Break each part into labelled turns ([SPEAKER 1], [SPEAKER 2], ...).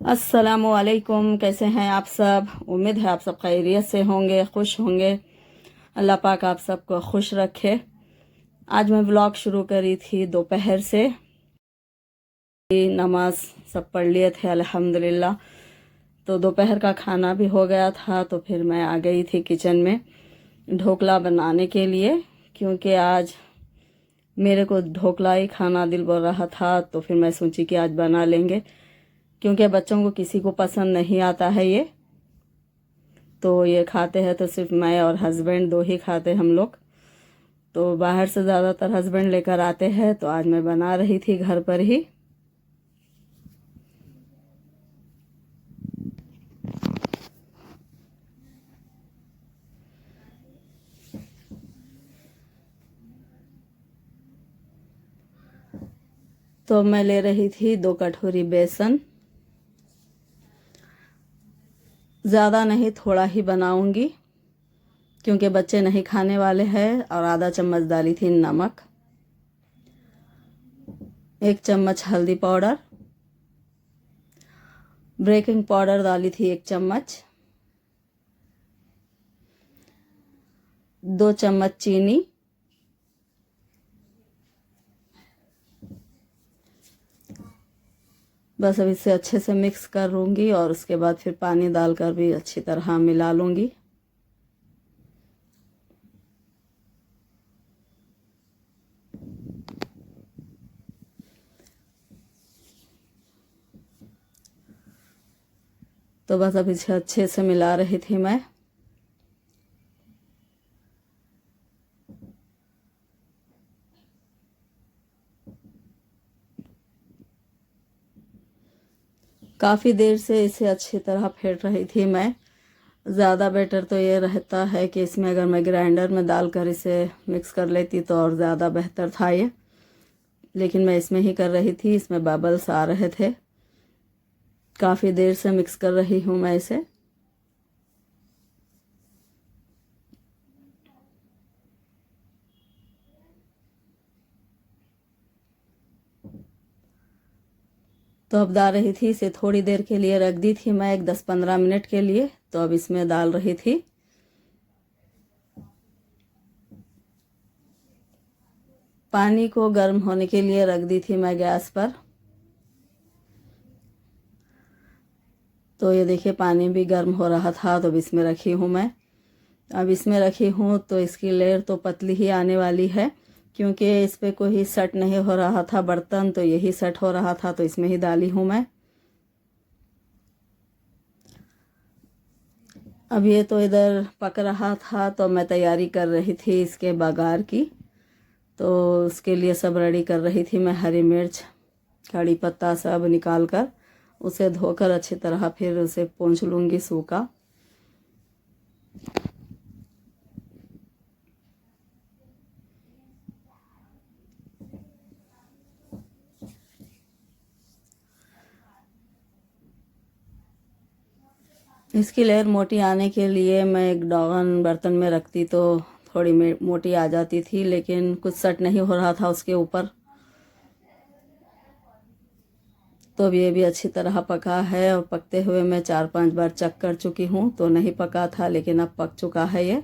[SPEAKER 1] अस्सलामुअलैकुम। कैसे हैं आप सब? उम्मीद है आप सब खैरियत से होंगे, खुश होंगे। अल्लाह पाक आप सबको खुश रखे। आज मैं व्लॉग शुरू करी थी दोपहर से। नमाज सब पढ़ लिए थे अल्हम्दुलिल्लाह। तो दोपहर का खाना भी हो गया था, तो फिर मैं आ गई थी किचन में ढोकला बनाने के लिए, क्योंकि आज मेरे को ढोकला ही खाना दिल बोल रहा था। तो फिर मैं सोची कि आज बना लेंगे, क्योंकि बच्चों को किसी को पसंद नहीं आता है ये। तो ये खाते हैं तो सिर्फ मैं और हस्बैंड दो ही खाते हम लोग। तो बाहर से ज़्यादातर हस्बैंड लेकर आते हैं, तो आज मैं बना रही थी घर पर ही। तो मैं ले रही थी 2 कटोरी बेसन। ज़्यादा नहीं, थोड़ा ही बनाऊंगी, क्योंकि बच्चे नहीं खाने वाले हैं। और आधा चम्मच डाली थी नमक, 1 चम्मच हल्दी पाउडर, बेकिंग पाउडर डाली थी 1 चम्मच, 2 चम्मच चीनी, बस अब इसे अच्छे से मिक्स कर लूँगी और उसके बाद फिर पानी डालकर भी अच्छी तरह मिला लूँगी। तो बस अब इसे अच्छे से मिला रही थी मैं। काफ़ी देर से इसे अच्छी तरह फेंट रही थी मैं। ज़्यादा बेटर तो ये रहता है कि इसमें अगर मैं ग्राइंडर में डालकर इसे मिक्स कर लेती तो और ज़्यादा बेहतर था ये, लेकिन मैं इसमें ही कर रही थी। इसमें बबल्स आ रहे थे। काफ़ी देर से मिक्स कर रही हूँ मैं इसे। तो अब डाल रही थी इसे, थोड़ी देर के लिए रख दी थी मैं, एक 10-15 मिनट के लिए। तो अब इसमें डाल रही थी पानी को गर्म होने के लिए रख दी थी मैं गैस पर। तो ये देखिए पानी भी गर्म हो रहा था, तो अब इसमें रखी हूँ मैं। अब इसमें रखी हूँ तो इसकी लेयर तो पतली ही आने वाली है, क्योंकि इस पे कोई सेट नहीं हो रहा था बर्तन, तो यही सेट हो रहा था, तो इसमें ही डाली हूँ मैं। अब ये तो इधर पक रहा था, तो मैं तैयारी कर रही थी इसके बघार की। तो उसके लिए सब रेडी कर रही थी मैं। हरी मिर्च, कड़ी पत्ता सब निकाल कर उसे धोकर अच्छी तरह फिर उसे पोंछ लूँगी सूखा। इसकी लेयर मोटी आने के लिए मैं एक डॉगन बर्तन में रखती तो थोड़ी मोटी आ जाती थी, लेकिन कुछ सेट नहीं हो रहा था उसके ऊपर। तो अब ये भी अच्छी तरह पका है, और पकते हुए मैं 4-5 बार चेक कर चुकी हूँ, तो नहीं पका था, लेकिन अब पक चुका है ये।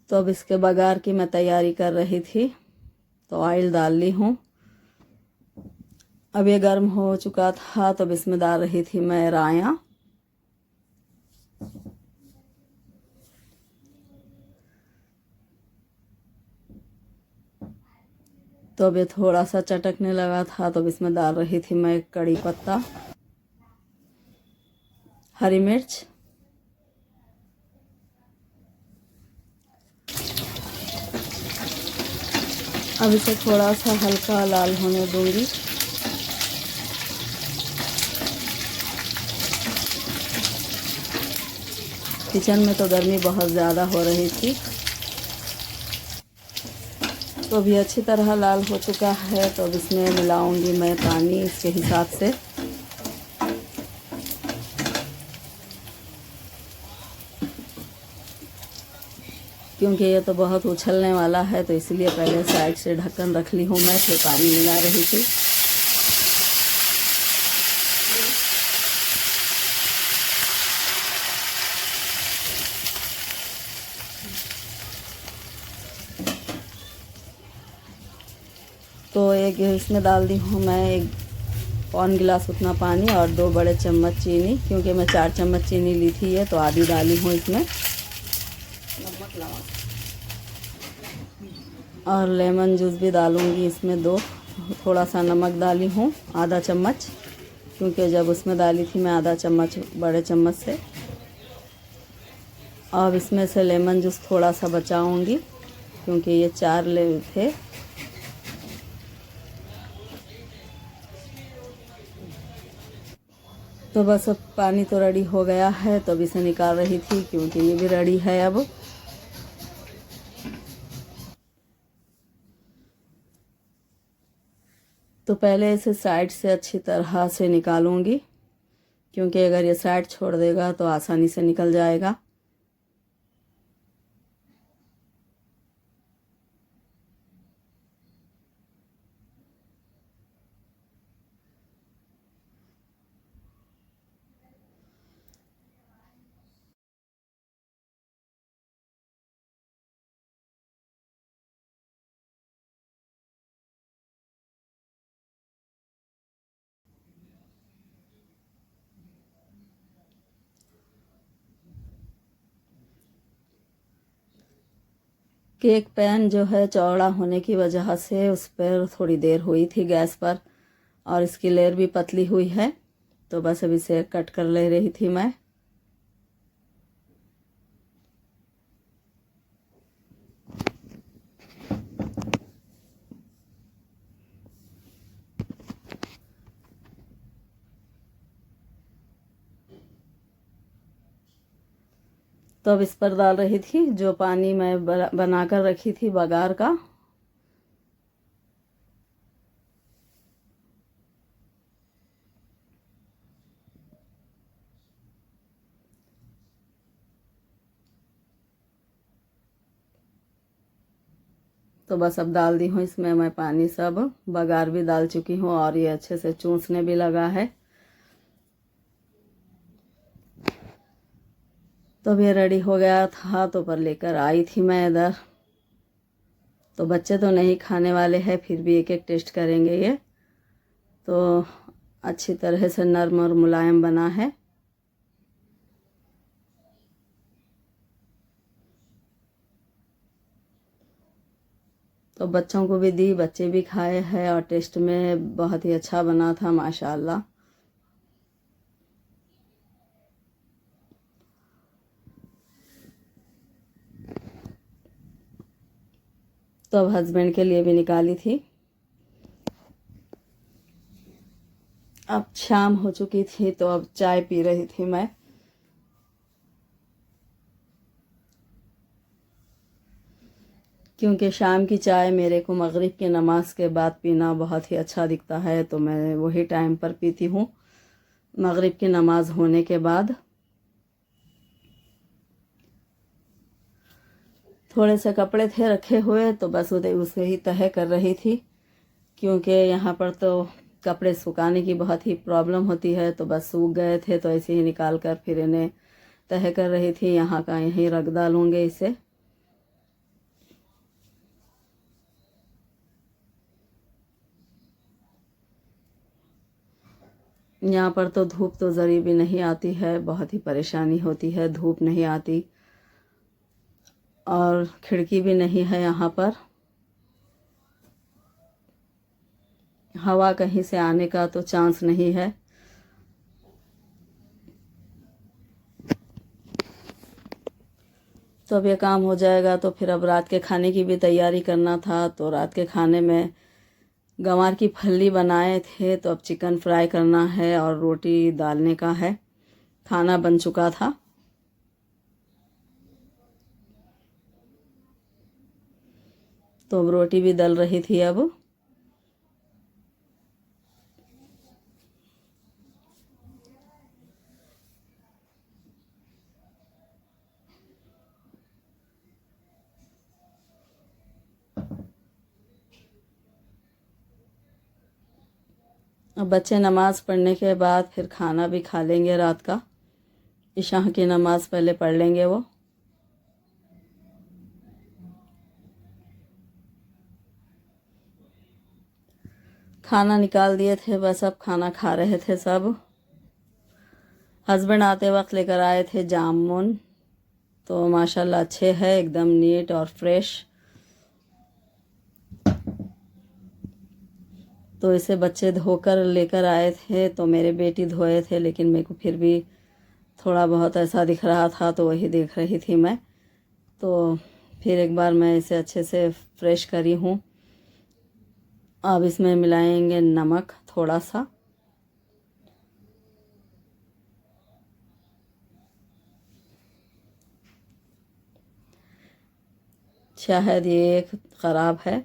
[SPEAKER 1] तो अब इसके बघार की मैं तैयारी कर रही थी, तो ऑयल डाल ली हूँ। अब ये गर्म हो चुका था, तो अब इसमें डाल रही थी मैं राया। तो अब ये थोड़ा सा चटकने लगा था, तो अब इसमें डाल रही थी मैं कड़ी पत्ता, हरी मिर्च, अब इसे थोड़ा सा हल्का लाल होने दूंगी। किचन में तो गर्मी बहुत ज़्यादा हो रही थी। तो अभी अच्छी तरह लाल हो चुका है, तो अब इसमें मिलाऊंगी मैं पानी इसके हिसाब से। क्योंकि ये तो बहुत उछलने वाला है, तो इसलिए पहले साइड से ढक्कन रख ली हूँ मैं, फिर पानी मिला रही थी। तो एक इसमें डाल दी हूँ मैं 1 गिलास उतना पानी और 2 बड़े चम्मच चीनी, क्योंकि मैं 4 चम्मच चीनी ली थी ये, तो आधी डाली हूँ इसमें। और लेमन जूस भी डालूँगी इसमें 2। थोड़ा सा नमक डाली हूँ आधा चम्मच, क्योंकि जब उसमें डाली थी मैं आधा चम्मच बड़े चम्मच से। अब इसमें से लेमन जूस थोड़ा सा बचाऊँगी, क्योंकि ये 4 ले थे। तो बस अब पानी तो रेडी हो गया है, तो अब इसे निकाल रही थी, क्योंकि ये भी रेडी है अब। तो पहले इसे साइड से अच्छी तरह से निकालूंगी, क्योंकि अगर ये साइड छोड़ देगा तो आसानी से निकल जाएगा। केक पैन जो है चौड़ा होने की वजह से उस पर थोड़ी देर हुई थी गैस पर, और इसकी लेयर भी पतली हुई है। तो बस अब इसे कट कर ले रही थी मैं। तो अब इस पर डाल रही थी जो पानी मैं बनाकर रखी थी बघार का। तो बस अब डाल दी हूँ इसमें मैं पानी सब। बघार भी डाल चुकी हूँ और ये अच्छे से चूसने भी लगा है। तो अब ये रेडी हो गया था, तो पर लेकर आई थी मैं इधर। तो बच्चे तो नहीं खाने वाले हैं, फिर भी एक एक टेस्ट करेंगे ये। तो अच्छी तरह से नरम और मुलायम बना है। तो बच्चों को भी दी, बच्चे भी खाए हैं, और टेस्ट में बहुत ही अच्छा बना था माशाल्लाह। तो अब हस्बैंड के लिए भी निकाली थी। अब शाम हो चुकी थी, तो अब चाय पी रही थी मैं। क्योंकि शाम की चाय मेरे को मगरिब की नमाज के बाद पीना बहुत ही अच्छा दिखता है, तो मैं वही टाइम पर पीती हूँ, मगरिब की नमाज होने के बाद। थोड़े से कपड़े थे रखे हुए, तो बस उसे ही तह कर रही थी, क्योंकि यहाँ पर तो कपड़े सुखाने की बहुत ही प्रॉब्लम होती है। तो बस सूख गए थे, तो ऐसे ही निकाल कर फिर इन्हें तह कर रही थी। यहाँ का यहीं रख डालूँगे इसे। यहाँ पर तो धूप तो ज़री भी नहीं आती है, बहुत ही परेशानी होती है, धूप नहीं आती, और खिड़की भी नहीं है यहाँ पर। हवा कहीं से आने का तो चांस नहीं है। तो अब ये काम हो जाएगा, तो फिर अब रात के खाने की भी तैयारी करना था। तो रात के खाने में गंवार की फल्ली बनाए थे, तो अब चिकन फ्राई करना है और रोटी डालने का है। खाना बन चुका था। तो अब रोटी भी डल रही थी अब। अब बच्चे नमाज़ पढ़ने के बाद फिर खाना भी खा लेंगे। रात का इशा की नमाज़ पहले पढ़ लेंगे वो। खाना निकाल दिए थे, बस अब खाना खा रहे थे सब। हस्बैंड आते वक्त लेकर आए थे जामुन, तो माशाल्लाह अच्छे हैं, एकदम नीट और फ्रेश। तो इसे बच्चे धोकर लेकर आए थे, तो मेरे बेटी धोए थे, लेकिन मेरे को फिर भी थोड़ा बहुत ऐसा दिख रहा था, तो वही देख रही थी मैं। तो फिर एक बार मैं इसे अच्छे से फ्रेश करी हूँ। अब इसमें मिलाएंगे नमक थोड़ा सा, शायद ये ख़राब है।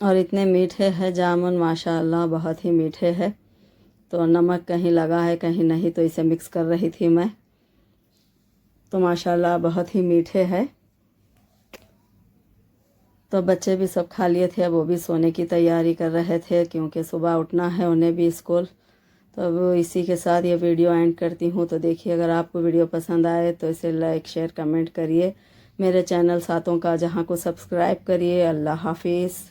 [SPEAKER 1] और इतने मीठे हैं जामुन, माशाल्लाह बहुत ही मीठे हैं। तो नमक कहीं लगा है कहीं नहीं, तो इसे मिक्स कर रही थी मैं। तो माशाल्लाह बहुत ही मीठे हैं। तो बच्चे भी सब खा लिए थे, अब वो भी सोने की तैयारी कर रहे थे, क्योंकि सुबह उठना है उन्हें भी स्कूल। तो अब इसी के साथ ये वीडियो एंड करती हूँ। तो देखिए, अगर आपको वीडियो पसंद आए तो इसे लाइक शेयर कमेंट करिए। मेरे चैनल सातों का जहां को सब्सक्राइब करिए। अल्लाह हाफिज़।